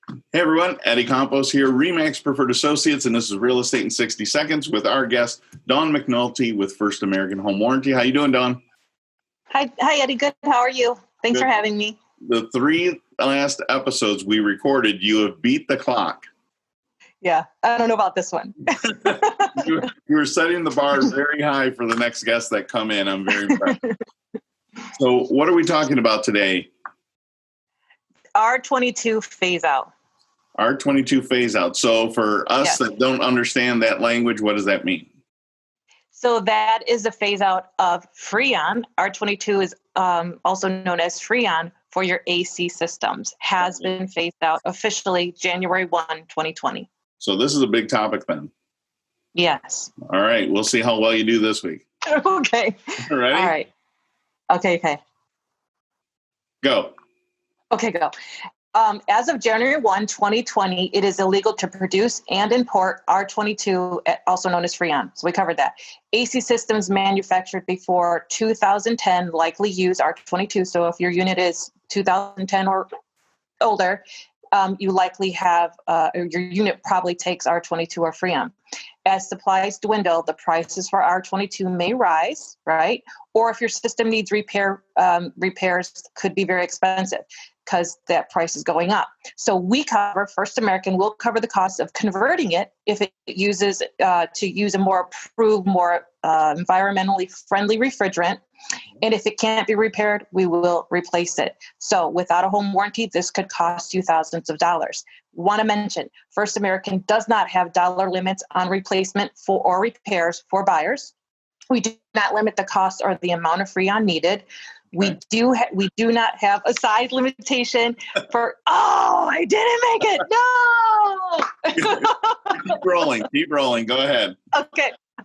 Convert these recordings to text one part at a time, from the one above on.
Hey everyone, Eddie Campos here, RE/MAX Preferred Associates, and this is Real Estate in 60 Seconds with our guest, Dawn McNulty with First American Home Warranty. How you doing, Dawn? Hi, Eddie. Good. How are you? Thanks for having me. The 3 last episodes we recorded, you have beat the clock. Yeah, I don't know about this one. you were setting the bar very high for the next guests that come in. I'm very impressed. So what are we talking about today? R22 phase out. R22 phase out. So for us that don't understand that language, what does that mean? So that is a phase out of Freon. R22 is also known as Freon for your AC systems. Has been phased out officially January 1, 2020. So this is a big topic then. Yes. All right. We'll see how well you do this week. Okay. Ready? All right. Okay. Go. Okay, go. As of January 1, 2020, it is illegal to produce and import R22, also known as Freon. So we covered that. AC systems manufactured before 2010 likely use R22. So if your unit is 2010 or older, you likely have, your unit probably takes R22 or Freon. As supplies dwindle, the prices for R22 may rise, right? Or if your system needs repairs could be very expensive because that price is going up. So we cover, First American will cover the cost of converting it if it uses to use a more approved, more environmentally friendly refrigerant. And if it can't be repaired, we will replace it. So without a home warranty, this could cost you thousands of dollars. Want to mention, First American does not have dollar limits on replacement for or repairs for buyers. We do not limit the cost or the amount of Freon needed. We do not have a size limitation for, I didn't make it. No. Keep rolling. Go ahead.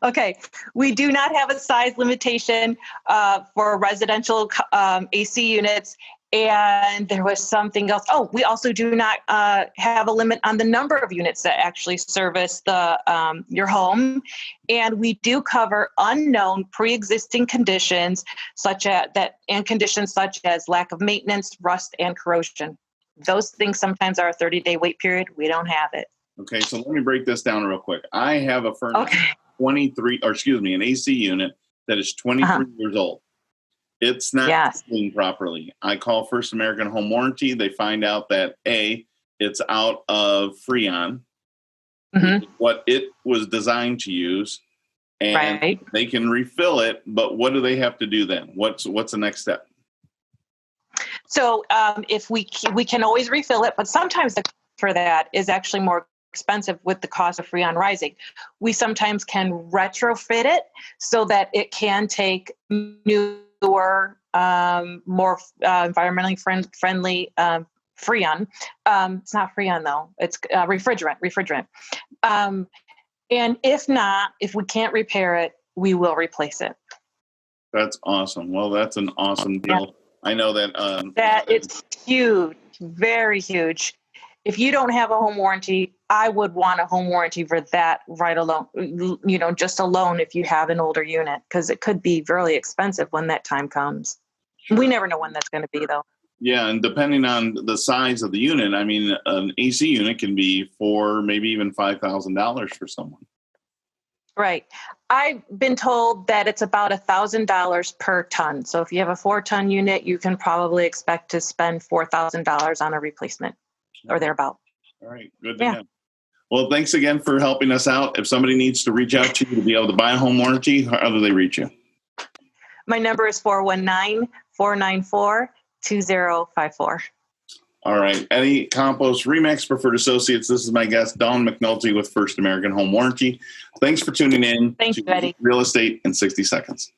Okay. We do not have a size limitation for residential AC units. And there was something else. Oh, we also do not have a limit on the number of units that actually service your home. And we do cover unknown pre-existing conditions such as lack of maintenance, rust, and corrosion. Those things sometimes are a 30-day wait period. We don't have it. Okay, so let me break this down real quick. I have a furnace, an AC unit that is 23 years old. It's not cleaned properly. I call First American Home Warranty. They find out that it's out of Freon, what it was designed to use, and they can refill it. But what do they have to do then? What's the next step? So if we can always refill it, but sometimes the cost for that is actually more expensive with the cost of Freon rising. We sometimes can retrofit it so that it can take newer, more environmentally friendly Freon. It's not Freon though; it's refrigerant. And if we can't repair it, we will replace it. That's awesome. Well, that's an awesome deal. Yeah. I know that. That it's huge, very huge. If you don't have a home warranty, I would want a home warranty for that right alone, just alone if you have an older unit, because it could be really expensive when that time comes. Sure. We never know when that's going to be, though. Yeah, and depending on the size of the unit, I mean, an AC unit can be $4,000, maybe even $5,000 for someone. Right. I've been told that it's about $1,000 per ton. So if you have a 4-ton unit, you can probably expect to spend $4,000 on a replacement. Or thereabout. All right. Good to know. Well, thanks again for helping us out. If somebody needs to reach out to you to be able to buy a home warranty, how do they reach you? My number is 419-494-2054. All right. Eddie Campos, RE/MAX Preferred Associates. This is my guest, Dawn McNulty with First American Home Warranty. Thanks for tuning in. Thank you, Eddie. Real Estate in 60 Seconds.